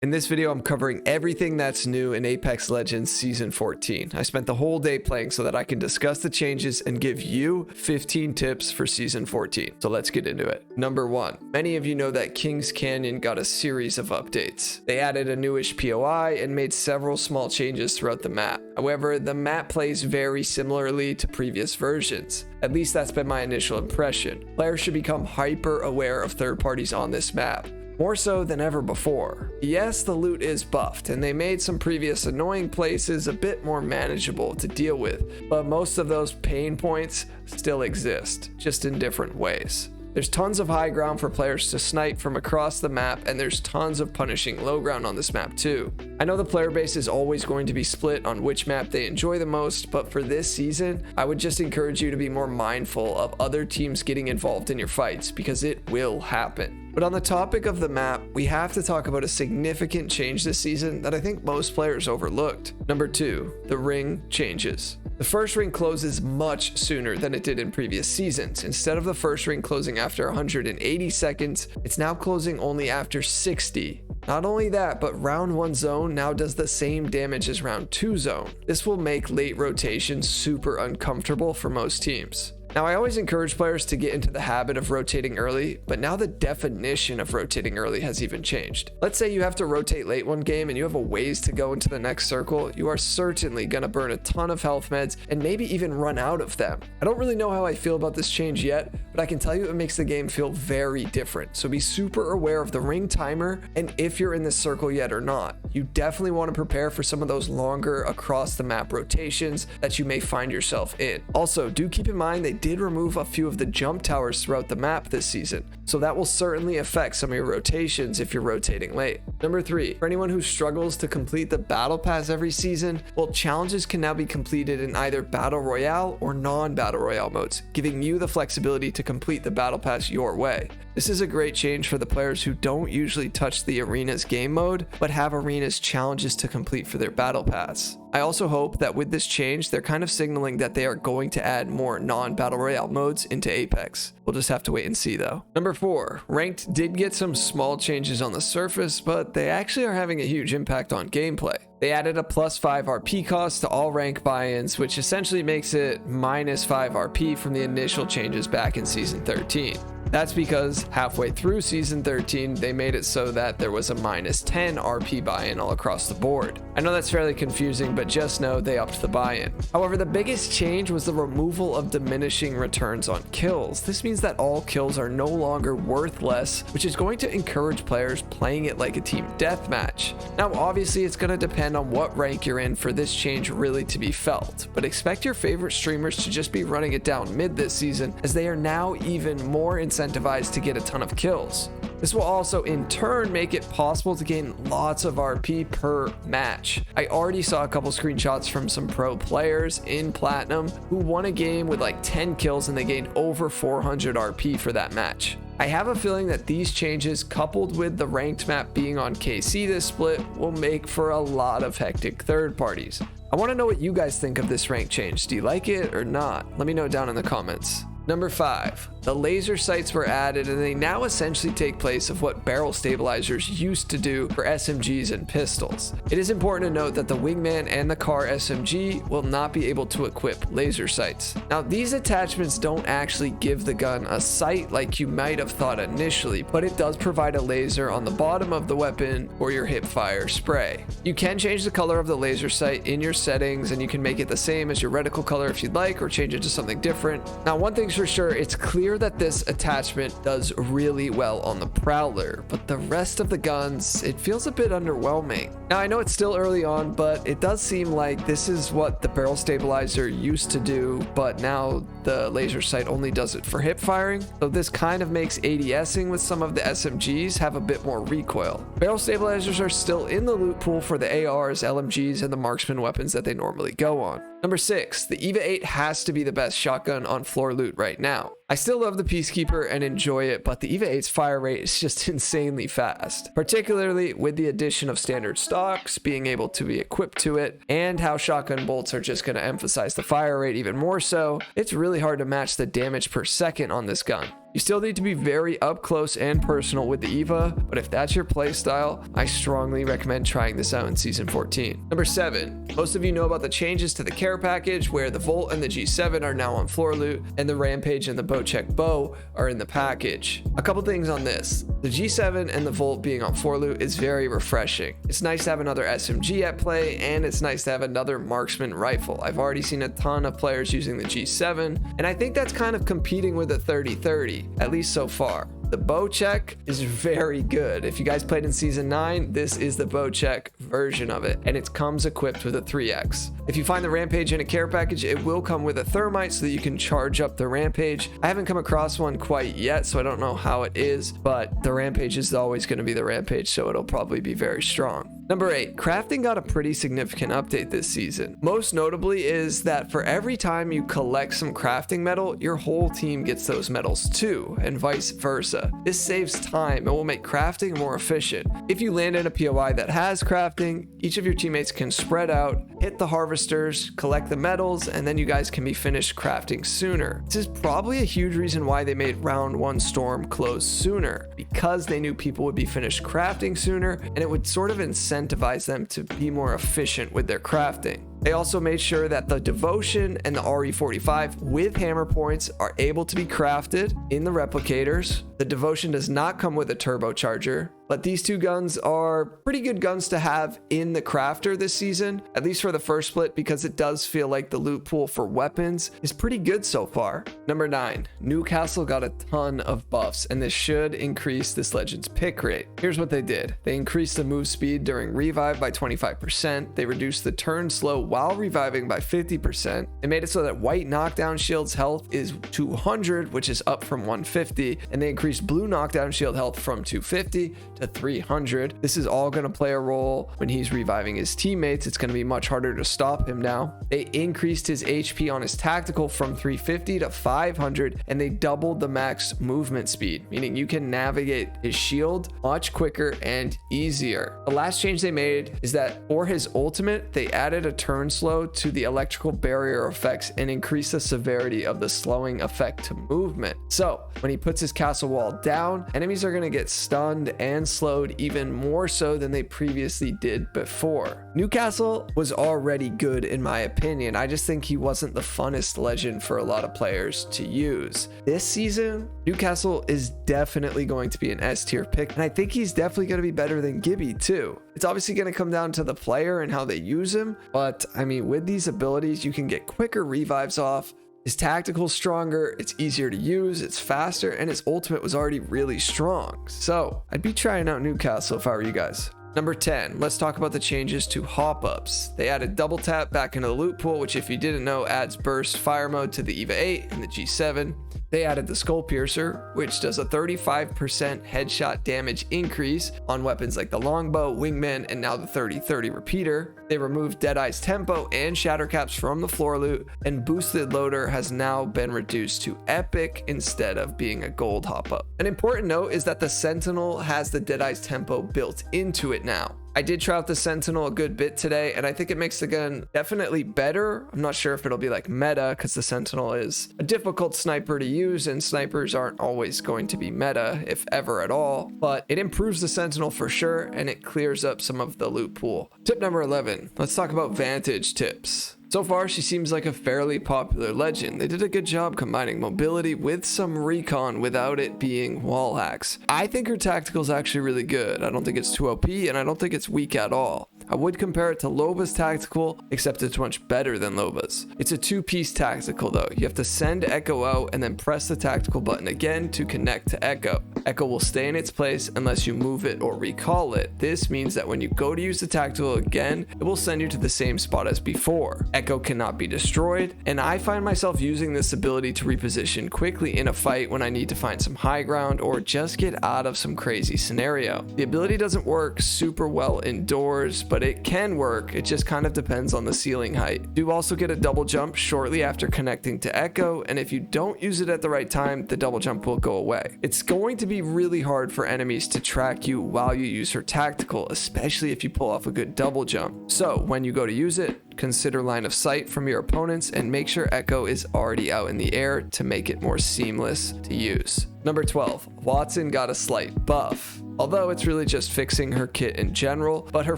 In this video, I'm covering everything that's new in Apex Legends Season 14. I spent the whole day playing so that I can discuss the changes and give you 15 tips for Season 14. So let's get into it. Number 1. Many of you know that Kings Canyon got a series of updates. They added a newish POI and made several small changes throughout the map. However, the map plays very similarly to previous versions. At least that's been my initial impression. Players should become hyper aware of third parties on this map, more so than ever before. Yes, the loot is buffed, and they made some previous annoying places a bit more manageable to deal with, but most of those pain points still exist, just in different ways. There's tons of high ground for players to snipe from across the map, and there's tons of punishing low ground on this map too. I know the player base is always going to be split on which map they enjoy the most, but for this season, I would just encourage you to be more mindful of other teams getting involved in your fights, because it will happen. But on the topic of the map, we have to talk about a significant change this season that I think most players overlooked. Number 2, the ring changes. The first ring closes much sooner than it did in previous seasons. Instead of the first ring closing after 180 seconds, it's now closing only after 60. Not only that, but round 1 zone now does the same damage as round 2 zone. This will make late rotations super uncomfortable for most teams. Now, I always encourage players to get into the habit of rotating early, but now the definition of rotating early has even changed. Let's say you have to rotate late one game and you have a ways to go into the next circle, you are certainly going to burn a ton of health meds and maybe even run out of them. I don't really know how I feel about this change yet, but I can tell you it makes the game feel very different. So be super aware of the ring timer and if you're in this circle yet or not. You definitely want to prepare for some of those longer across the map rotations that you may find yourself in. Also, do keep in mind they did remove a few of the jump towers throughout the map this season, so that will certainly affect some of your rotations if you're rotating late. Number 3, for anyone who struggles to complete the battle pass every season, well, challenges can now be completed in either battle royale or non-battle royale modes, giving you the flexibility to complete the battle pass your way. This is a great change for the players who don't usually touch the arena's game mode, but have arena's challenges to complete for their battle pass. I also hope that with this change, they're kind of signaling that they are going to add more non-battle royale modes into Apex. We'll just have to wait and see though. Number 4, ranked did get some small changes on the surface, but they actually are having a huge impact on gameplay. They added a +5 RP cost to all rank buy-ins, which essentially makes it -5 RP from the initial changes back in Season 13. That's because halfway through Season 13, they made it so that there was a -10 RP buy-in all across the board. I know that's fairly confusing, but just know they upped the buy-in. However, the biggest change was the removal of diminishing returns on kills. This means that all kills are no longer worth less, which is going to encourage players playing it like a team deathmatch. Now, obviously, it's going to depend on what rank you're in for this change really to be felt, but expect your favorite streamers to just be running it down mid this season, as they are now even more incentivized to get a ton of kills. This will also in turn make it possible to gain lots of RP per match. I already saw a couple screenshots from some pro players in Platinum who won a game with like 10 kills and they gained over 400 RP for that match. I have a feeling that these changes, coupled with the ranked map being on KC this split, will make for a lot of hectic third parties. I want to know what you guys think of this rank change. Do you like it or not? Let me know down in the comments. Number 5, the laser sights were added and they now essentially take place of what barrel stabilizers used to do for SMGs and pistols. It is important to note that the Wingman and the Car SMG will not be able to equip laser sights. Now, these attachments don't actually give the gun a sight like you might have thought initially, but it does provide a laser on the bottom of the weapon or your hipfire spray. You can change the color of the laser sight in your settings and you can make it the same as your reticle color if you'd like, or change it to something different. Now, one thing's for sure, it's clear that this attachment does really well on the Prowler, but the rest of the guns, it feels a bit underwhelming. Now, I know it's still early on, but it does seem like this is what the barrel stabilizer used to do, but now the laser sight only does it for hip firing. So this kind of makes ADSing with some of the SMGs have a bit more recoil. Barrel stabilizers are still in the loot pool for the ARs, LMGs, and the marksman weapons that they normally go on. Number 6, the EVA 8 has to be the best shotgun on floor loot right now. I still love the Peacekeeper and enjoy it, but the EVA 8's fire rate is just insanely fast, particularly with the addition of standard stocks being able to be equipped to it, and how shotgun bolts are just going to emphasize the fire rate even more so. It's really hard to match the damage per second on this gun. You still need to be very up close and personal with the EVA, but if that's your playstyle, I strongly recommend trying this out in Season 14. Number 7. Most of you know about the changes to the care package, where the Volt and the G7 are now on floor loot, and the Rampage and the Bocek bow are in the package. A couple things on this. The G7 and the Volt being on floor loot is very refreshing. It's nice to have another SMG at play, and it's nice to have another marksman rifle. I've already seen a ton of players using the G7, and I think that's kind of competing with the 30-30. At least so far. The Bocek is very good. If you guys played in Season 9, this is the Bocek version of it, and it comes equipped with a 3x. If you find the Rampage in a care package, it will come with a thermite so that you can charge up the Rampage. I haven't come across one quite yet, so I don't know how it is, but the Rampage is always going to be the Rampage, so it'll probably be very strong. Number 8, crafting got a pretty significant update this season. Most notably is that for every time you collect some crafting metal, your whole team gets those metals too, and vice versa. This saves time and will make crafting more efficient. If you land in a POI that has crafting, each of your teammates can spread out, hit the harvesters, collect the metals, and then you guys can be finished crafting sooner. This is probably a huge reason why they made round 1 storm close sooner, because they knew people would be finished crafting sooner, and it would sort of incentivize them to be more efficient with their crafting. They also made sure that the Devotion and the RE45 with hammer points are able to be crafted in the replicators. The Devotion does not come with a turbocharger, but these two guns are pretty good guns to have in the crafter this season, at least for the first split, because it does feel like the loot pool for weapons is pretty good so far. Number 9, Newcastle got a ton of buffs, and this should increase this legend's pick rate. Here's what they did. They increased the move speed during revive by 25%. They reduced the turn slow while reviving by 50%. They made it so that white knockdown shield's health is 200, which is up from 150, and they increased blue knockdown shield health from 250 to 300. This is all going to play a role when he's reviving his teammates. It's going to be much harder to stop him now. They increased his HP on his tactical from 350 to 500, and they doubled the max movement speed, meaning you can navigate his shield much quicker and easier. The last change they made is that for his ultimate, they added a turn slow to the electrical barrier effects and increased the severity of the slowing effect to movement. So when he puts his castle wall down, enemies are going to get stunned and slowed even more so than they previously did before. Newcastle was already good in my opinion. I just think he wasn't the funnest legend for a lot of players to use. This season, Newcastle is definitely going to be an S tier pick, and I think he's definitely going to be better than Gibby too. It's obviously going to come down to the player and how they use him, but I mean, with these abilities, you can get quicker revives off. His tactical's stronger, it's easier to use, it's faster, and his ultimate was already really strong. So I'd be trying out Newcastle if I were you guys. Number 10, let's talk about the changes to hop-ups. They added double tap back into the loot pool, which if you didn't know adds burst fire mode to the EVA 8 and the G7. They added the Skull Piercer, which does a 35% headshot damage increase on weapons like the Longbow, Wingman, and now the 30-30 repeater. They removed Deadeye's tempo and shatter caps from the floor loot, and boosted loader has now been reduced to epic instead of being a gold hop-up. An important note is that the Sentinel has the Deadeye's tempo built into it now. I did try out the Sentinel a good bit today, and I think it makes the gun definitely better. I'm not sure if it'll be like meta, because the Sentinel is a difficult sniper to use, and snipers aren't always going to be meta, if ever at all. But it improves the Sentinel for sure, and it clears up some of the loot pool. Tip number 11, let's talk about Vantage tips. So far, she seems like a fairly popular legend. They did a good job combining mobility with some recon without it being wall hacks. I think her tactical is actually really good. I don't think it's too OP, and I don't think it's weak at all. I would compare it to Loba's tactical, except it's much better than Loba's. It's a 2-piece tactical though. You have to send Echo out and then press the tactical button again to connect to Echo. Echo will stay in its place unless you move it or recall it. This means that when you go to use the tactical again, it will send you to the same spot as before. Echo cannot be destroyed, and I find myself using this ability to reposition quickly in a fight when I need to find some high ground or just get out of some crazy scenario. The ability doesn't work super well indoors, but it can work. It just kind of depends on the ceiling height. You also get a double jump shortly after connecting to Echo, and if you don't use it at the right time, the double jump will go away. It's going to be really hard for enemies to track you while you use her tactical, especially if you pull off a good double jump. So when you go to use it, consider line of sight from your opponents and make sure Echo is already out in the air to make it more seamless to use. Number 12, Watson got a slight buff. Although it's really just fixing her kit in general, but her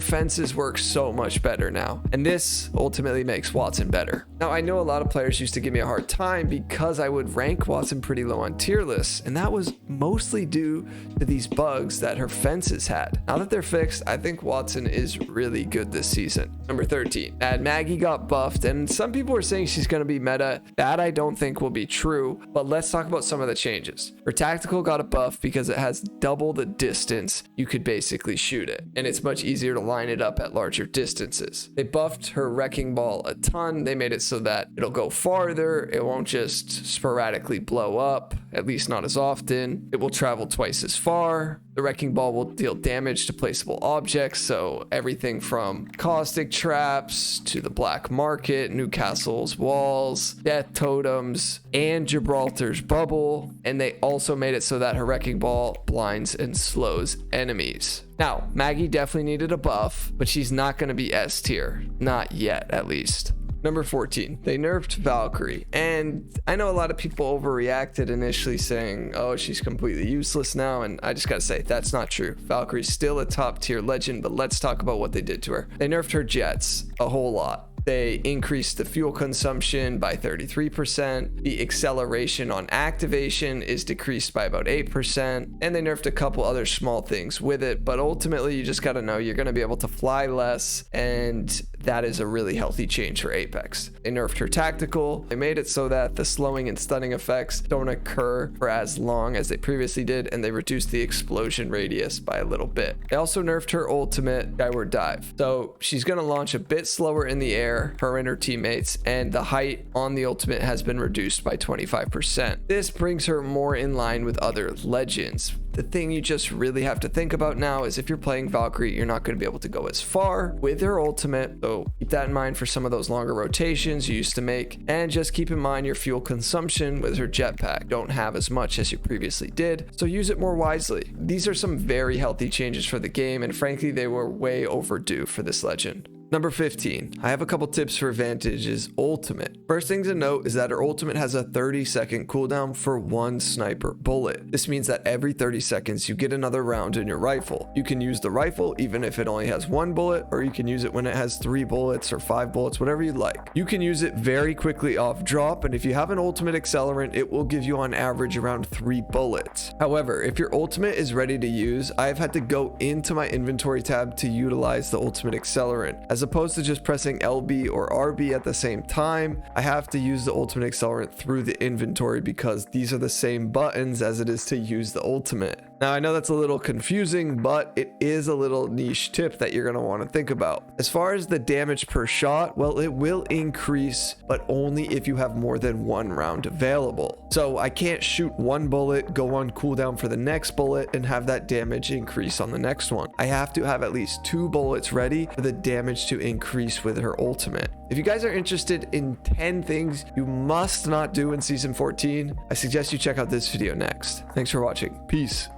fences work so much better now, and this ultimately makes Watson better. Now, I know a lot of players used to give me a hard time because I would rank Watson pretty low on tier lists, and that was mostly due to these bugs that her fences had. Now that they're fixed, I think Watson is really good this season. Number 13, Mad Maggie got buffed, and some people are saying she's going to be meta. That I don't think will be true, but let's talk about some of the changes. Her tactical got a buff because it has double the distance you could basically shoot it, and it's much easier to line it up at larger distances. They buffed her wrecking ball a ton. They made it so that it'll go farther. It won't just sporadically blow up, at least not as often. It will travel twice as far. The wrecking ball will deal damage to placeable objects, so everything from caustic traps to the black market, Newcastle's walls, death totems, and Gibraltar's bubble. And they also made it so that her wrecking ball blinds and slows enemies. Now, Maggie definitely needed a buff, but she's not going to be S tier. Not yet, at least. Number 14, they nerfed Valkyrie, and I know a lot of people overreacted initially saying, oh, she's completely useless now, and I just gotta say, that's not true. Valkyrie's still a top tier legend, but let's talk about what they did to her. They nerfed her jets a whole lot. They increased the fuel consumption by 33%. The acceleration on activation is decreased by about 8%. And they nerfed a couple other small things with it. But ultimately, you just got to know you're going to be able to fly less. And that is a really healthy change for Apex. They nerfed her tactical. They made it so that the slowing and stunning effects don't occur for as long as they previously did. And they reduced the explosion radius by a little bit. They also nerfed her ultimate, Skyward Dive. So she's going to launch a bit slower in the air, her and her teammates, and the height on the ultimate has been reduced by 25%. This brings her more in line with other legends. The thing you just really have to think about now is if you're playing Valkyrie, you're not going to be able to go as far with her ultimate, so keep that in mind for some of those longer rotations you used to make, and just keep in mind your fuel consumption with her jetpack. Don't have as much as you previously did, so use it more wisely. These are some very healthy changes for the game, and frankly, they were way overdue for this legend. Number 15, I have a couple tips for Vantage's ultimate. First thing to note is that her ultimate has a 30-second cooldown for one sniper bullet. This means that every 30 seconds you get another round in your rifle. You can use the rifle even if it only has one bullet, or you can use it when it has 3 bullets or 5 bullets, whatever you'd like. You can use it very quickly off drop, and if you have an ultimate accelerant, it will give you on average around 3 bullets. However, if your ultimate is ready to use, I've had to go into my inventory tab to utilize the ultimate accelerant. As opposed to just pressing LB or RB at the same time, I have to use the ultimate accelerant through the inventory because these are the same buttons as it is to use the ultimate. Now, I know that's a little confusing, but it is a little niche tip that you're going to want to think about. As far as the damage per shot, well, it will increase, but only if you have more than 1 round available. So I can't shoot 1 bullet, go on cooldown for the next bullet, and have that damage increase on the next one. I have to have at least 2 bullets ready for the damage to increase with her ultimate. If you guys are interested in 10 things you must not do in Season 14, I suggest you check out this video next. Thanks for watching. Peace.